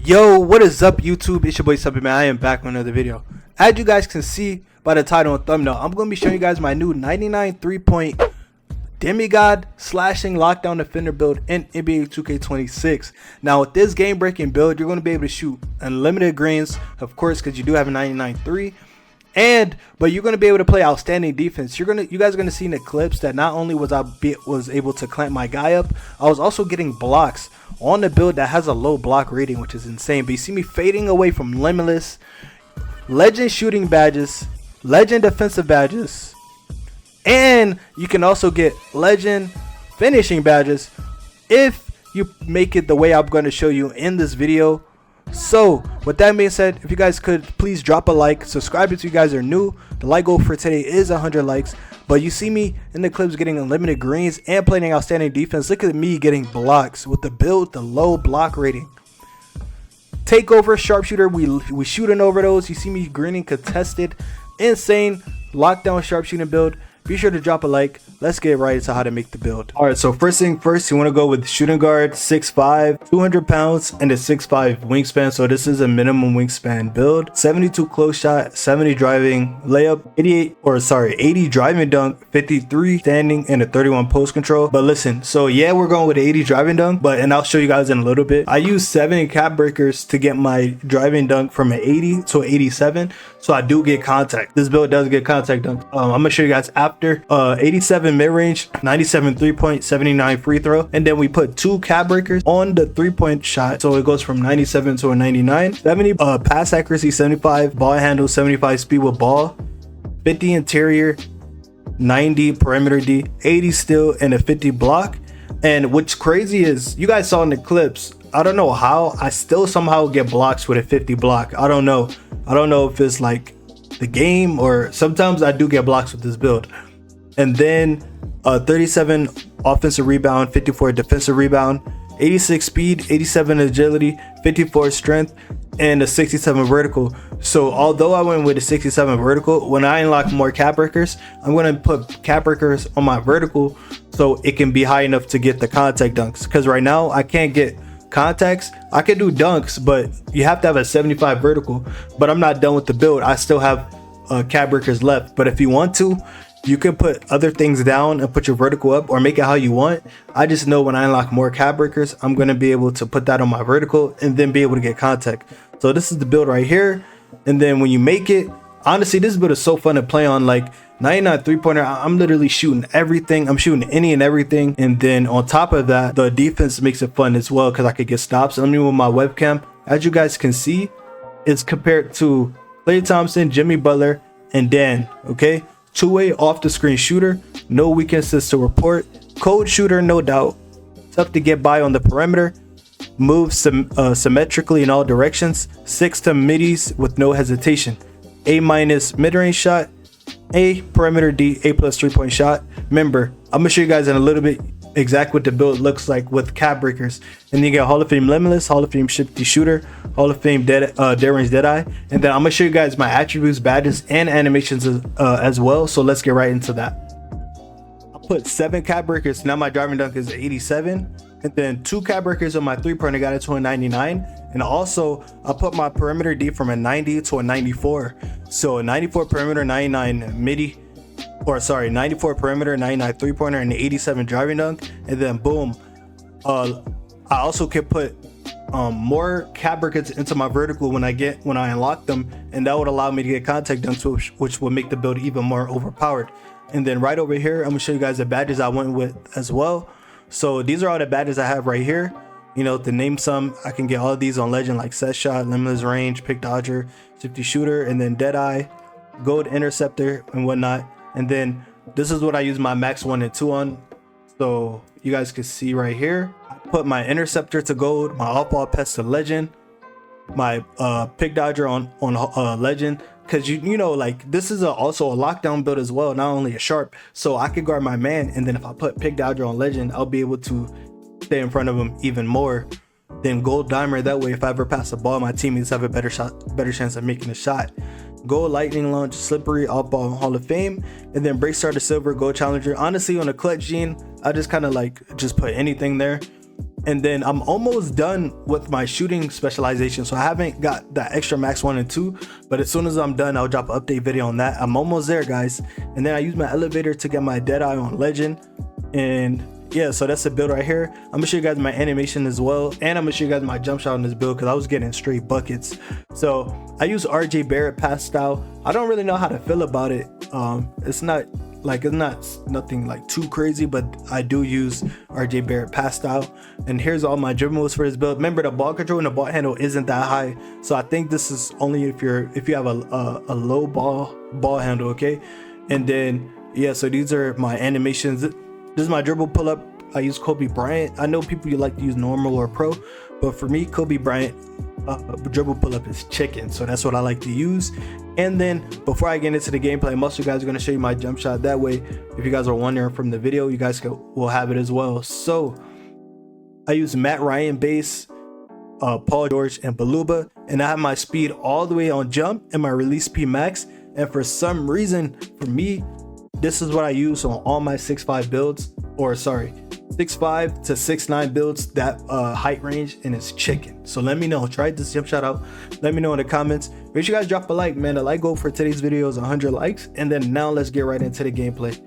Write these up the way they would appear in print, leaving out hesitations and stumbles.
Yo, what is up YouTube? It's your boy Stumpyy, man. I am back with another video. As you guys can see by the title and thumbnail, I'm going to be showing you guys my new 99 3-point demigod slashing lockdown defender build in NBA 2K26. Now with this game breaking build, you're going to be able to shoot unlimited greens, of course, because you do have a 99-3. But you're going to be able to play outstanding defense. You guys are going to see in the clips that not only was I able to clamp my guy up, I was also getting blocks on the build that has a low block rating, which is insane. But you see me fading away from limitless, legend shooting badges, legend defensive badges, and you can also get legend finishing badges if you make it the way I'm going to show you in this video. So with that being said, if you guys could please drop a like, subscribe if you guys are new. The like goal for today is 100 likes. But you see me in the clips getting unlimited greens and playing outstanding defense. Look at me getting blocks with the build, the low block rating. Takeover, sharpshooter, we shooting over those. You see me greening contested, insane lockdown sharpshooting build. Be sure to drop a like. Let's get right into how to make the build. Alright, so first thing first, you want to go with shooting guard, 6'5", 200 pounds, and a 6'5" wingspan. So this is a minimum wingspan build. 72 close shot, 70 driving layup, 80 driving dunk, 53 standing, and a 31 post control. But listen, so yeah, we're going with 80 driving dunk, and I'll show you guys in a little bit. I use 70 cap breakers to get my driving dunk from an 80 to an 87. So I do get contact. This build does get contact dunk. I'm gonna show you guys after. 87 mid-range, 97 3-point, 79 free throw, and then we put 2 cap breakers on the 3-point shot, so it goes from 97 to a 99. 70 pass accuracy, 75 ball handle, 75 speed with ball, 50 interior, 90 perimeter D, 80 steal, and a 50 block. And what's crazy is, you guys saw in the clips, I don't know how I still somehow get blocks with a 50 block. I don't know if it's like the game, or sometimes I do get blocks with this build. And then 37 offensive rebound, 54 defensive rebound, 86 speed, 87 agility, 54 strength, and a 67 vertical. So although I went with a 67 vertical, when I unlock more cap breakers, I'm going to put cap breakers on my vertical so it can be high enough to get the contact dunks, because right now I can't get contacts. I can do dunks, but you have to have a 75 vertical. But I'm not done with the build. I still have cap breakers left. But if you want to, you can put other things down and put your vertical up, or make it how you want. I just know when I unlock more cap breakers, I'm going to be able to put that on my vertical and then be able to get contact. So this is the build right here. And then when you make it, honestly, this build is so fun to play on. Like 99 3-pointer, I'm literally shooting everything. I'm shooting any and everything. And then on top of that, the defense makes it fun as well, because I could get stops. Let me move my webcam. As you guys can see, it's compared to KLAY Thompson, Jimmy Butler, and Dan. Okay, two-way off the screen shooter, no weaknesses to report, cold shooter, no doubt, tough to get by on the perimeter, moves symmetrically in all directions, 6 to middies with no hesitation, A- mid-range shot, A perimeter D, A+ 3-point shot. Remember, I'm gonna show you guys in a little bit exactly what the build looks like with cap breakers. And then you get Hall of Fame limitless, Hall of Fame shifty shooter, Hall of Fame dead range deadeye. And then I'm gonna show you guys my attributes, badges, and animations as well. So let's get right into that. I put 7 cap breakers. Now my driving dunk is 87, and then 2 cap breakers on my 3-pointer, got it to a 99. And also I put my perimeter D from a 90 to a 94. So a 94 perimeter, 99 midi, or sorry, 94 perimeter, 99 3-pointer, and 87 driving dunk. And then boom, I also can put more cap breakers into my vertical when I unlock them, and that would allow me to get contact dunks, which will make the build even more overpowered. And then right over here, I'm gonna show you guys the badges I went with as well. So these are all the badges I have right here. You know, to name some, I can get all of these on legend, like set shot, limitless range, pick dodger, shifty shooter, and then deadeye, gold interceptor, and whatnot. And then this is what I use my max 1 and 2 on. So you guys can see right here, I put my interceptor to gold, my off-ball pest to legend, my pick dodger on legend, because you know, like, this is also a lockdown build as well, not only a sharp. So I could guard my man, and then if I put pick dodger on legend, I'll be able to stay in front of him even more. Then gold dimer, that way if I ever pass the ball, my teammates have a better chance of making a shot. Gold lightning launch, slippery, off ball, Hall of Fame, and then break starter silver, gold challenger. Honestly, on a clutch gene, I just kind of like just put anything there. And then I'm almost done with my shooting specialization, so I haven't got that extra max 1 and 2, but as soon as I'm done, I'll drop an update video on that. I'm almost there, guys. And then I use my elevator to get my Deadeye on legend. And yeah, so that's the build right here. I'm gonna show you guys my animation as well, and I'm gonna show you guys my jump shot on this build because I was getting straight buckets. So I use RJ Barrett pass style. I don't really know how to feel about it. It's not nothing like too crazy, but I do use RJ Barrett pass style. And here's all my dribble moves for this build. Remember, the ball control and the ball handle isn't that high, so I think this is only if you have a low ball handle, okay? And then yeah, so these are my animations. This is my dribble pull up. I use Kobe Bryant. I know people you like to use normal or pro, but for me, Kobe Bryant dribble pull up is chicken, so that's what I like to use. And then before I get into the gameplay, most of you guys are going to show you my jump shot. That way, if you guys are wondering from the video, you guys will have it as well. So I use Matt Ryan base, Paul George, and Baluba, and I have my speed all the way on jump and my release speed max. And for some reason, for me, this is what I use on all my 6'5 builds, or sorry, 6'5 to 6'9 builds, that height range, and it's chicken. So let me know, try this jump shot out. Let me know in the comments. Make sure you guys drop a like, man. The like goal for today's video is 100 likes. And then now let's get right into the gameplay.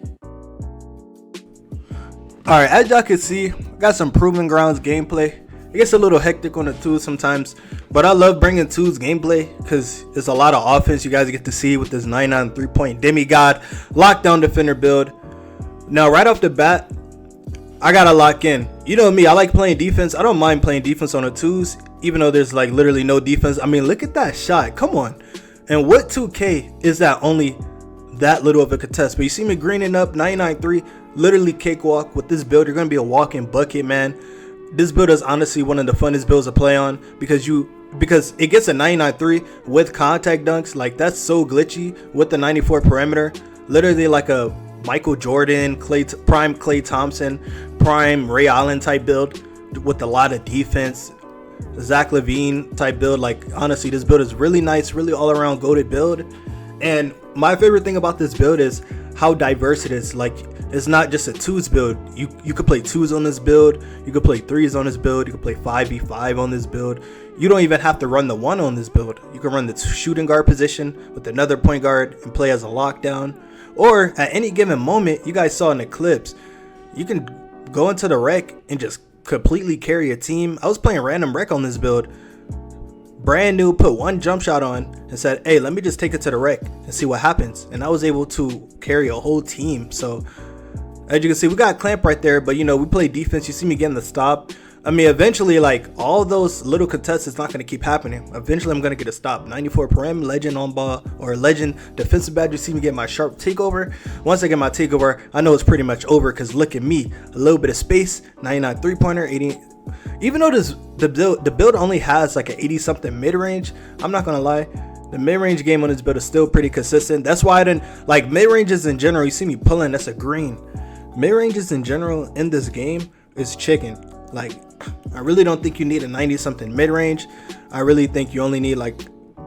All right, as y'all can see, I got some Proving Grounds gameplay. It gets a little hectic on the twos sometimes, but I love bringing twos gameplay because there's a lot of offense you guys get to see with this 99 3-point demigod lockdown defender build. Now right off the bat, I gotta lock in. You know me, I like playing defense. I don't mind playing defense on the twos, even though there's like literally no defense. I mean, look at that shot, come on. And what 2K is that only that little of a contest? But you see me greening up 99-3, literally cakewalk. With this build, you're gonna be a walking bucket, man. This build is honestly one of the funnest builds to play on because it gets a 99-3 with contact dunks. Like, that's so glitchy with the 94 perimeter, literally like a Michael Jordan, prime Klay Thompson, prime Ray Allen type build with a lot of defense, Zach LaVine type build. Like, honestly, this build is really nice, really all around goated build. And my favorite thing about this build is how diverse it is. Like, it's not just a twos build. You could play twos on this build, you could play threes on this build, you could play 5v5 on this build. You don't even have to run the one on this build. You can run the shooting guard position with another point guard and play as a lockdown. Or at any given moment, you guys saw in the clips, you can go into the rec and just completely carry a team. I was playing random rec on this build, brand new, put one jump shot on and said, hey, let me just take it to the rec and see what happens. And I was able to carry a whole team. So as you can see, we got clamp right there, but you know, we play defense. You see me getting the stop. I mean, eventually, like, all those little contests is not going to keep happening. Eventually, I'm going to get a stop. 94 param, legend on ball, or legend defensive badge. You see me get my sharp takeover. Once I get my takeover, I know it's pretty much over because look at me. A little bit of space, 99 3-pointer, 80. Even though the build only has like an 80-something mid-range, I'm not going to lie. The mid-range game on this build is still pretty consistent. That's why I didn't, like, mid-ranges in general, you see me pulling, that's a green. Mid-ranges in general in this game is chicken. Like, I really don't think you need a 90-something mid-range. I really think you only need like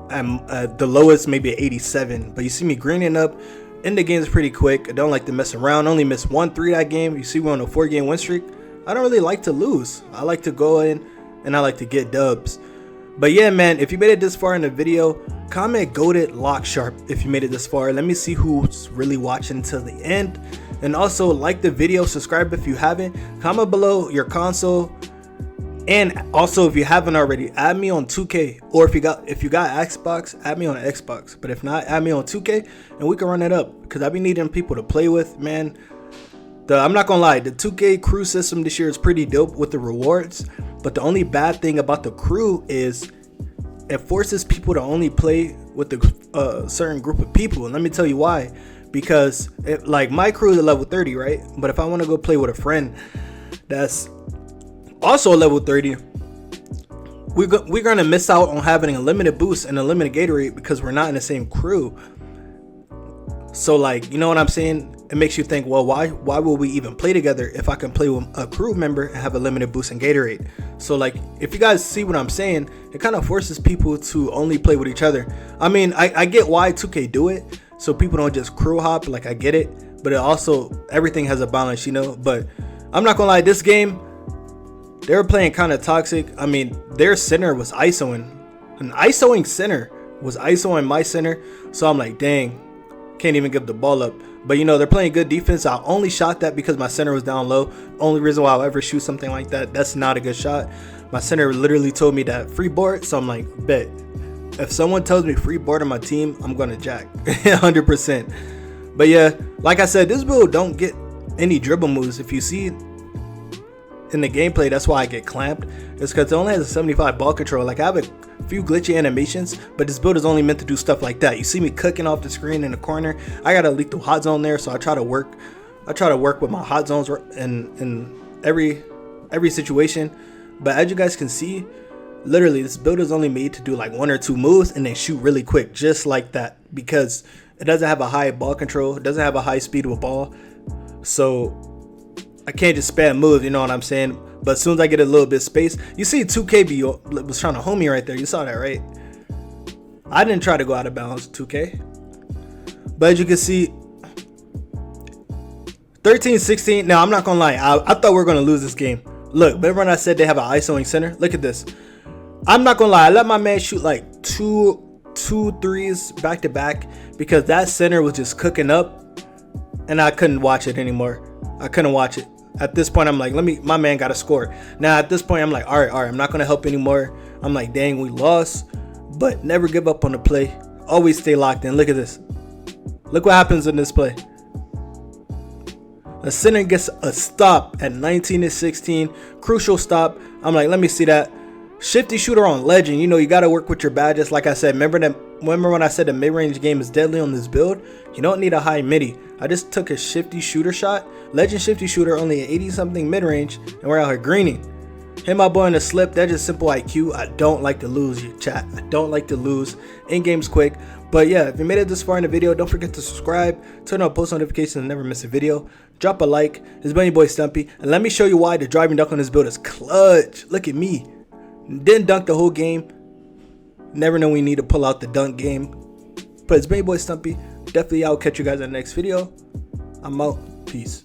the lowest maybe 87. But you see me greening up. In the game is pretty quick. I don't like to mess around. Only missed 1-3 that game. You see we're on a 4-game win streak. I don't really like to lose. I like to go in and I like to get dubs. But yeah, man, if you made it this far in the video, comment goated lock sharp if you made it this far. Let me see who's really watching until the end. And also like the video, subscribe if you haven't, comment below your console, and also if you haven't already, add me on 2K, or if you got Xbox, add me on Xbox. But if not, add me on 2K and we can run it up because I've been needing people to play with, man. I'm not gonna lie, the 2K crew system this year is pretty dope with the rewards, but the only bad thing about the crew is it forces people to only play with a certain group of people. And let me tell you why. Because like my crew is a level 30, right? But if I want to go play with a friend that's also a level 30, we're gonna miss out on having a limited boost and a limited Gatorade because we're not in the same crew. So, like, you know what I'm saying? It makes you think, well, why will we even play together if I can play with a crew member and have a limited boost and Gatorade? So, like, if you guys see what I'm saying, it kind of forces people to only play with each other. I mean, I get why 2K do it, so people don't just crew hop. Like, I get it, but it also, everything has a balance, you know. But I'm not gonna lie, this game, they were playing kind of toxic. I mean, their center was ISOing. An ISOing center was ISOing my center. So I'm like, dang, can't even give the ball up. But you know, they're playing good defense. I only shot that because my center was down low. Only reason why I'll ever shoot something like that, that's not a good shot. My center literally told me that free board. So I'm like, bet. If someone tells me free board on my team, I'm gonna jack 100%. But yeah, like I said, this build don't get any dribble moves. If you see in the gameplay, that's why I get clamped. It's because it only has a 75 ball control. Like, I have a few glitchy animations, but this build is only meant to do stuff like that. You see me cooking off the screen in the corner. I got a lethal hot zone there, so I try to work with my hot zones in every situation. But as you guys can see, literally this build is only made to do like 1 or 2 moves and then shoot really quick, just like that, because it doesn't have a high ball control, it doesn't have a high speed of a ball. So I can't just spam moves, you know what I'm saying? But as soon as I get a little bit of space, you see 2K was trying to hold me right there. You saw that, right? I didn't try to go out of bounds, 2K. But as you can see, 13-16. Now, I'm not going to lie. I thought we were going to lose this game. Look, remember when I said they have an ISOing center? Look at this. I'm not going to lie. I let my man shoot like two threes back to back because that center was just cooking up and I couldn't watch it anymore. I couldn't watch it. At this point, I'm like, my man got to score. Now, at this point, I'm like, all right, I'm not going to help anymore. I'm like, dang, we lost. But never give up on the play. Always stay locked in. Look at this. Look what happens in this play. The center gets a stop at 19-16. Crucial stop. I'm like, let me see that. Shifty shooter on legend. You know, you got to work with your badges. Like I said, remember when I said the mid-range game is deadly on this build? You don't need a high midi. I just took a shifty shooter shot. Legend shifty shooter, only an 80-something mid-range, and we're out here greening. Hit my boy in the slip. That's just simple IQ. I don't like to lose, you chat. I don't like to lose. In-game's quick. But yeah, if you made it this far in the video, don't forget to subscribe, turn on post notifications, and never miss a video. Drop a like. It's been your boy Stumpy, and let me show you why the driving dunk on this build is clutch. Look at me. Didn't dunk the whole game. Never know we need to pull out the dunk game. But it's been your boy Stumpy. Definitely, I'll catch you guys in the next video. I'm out. Peace.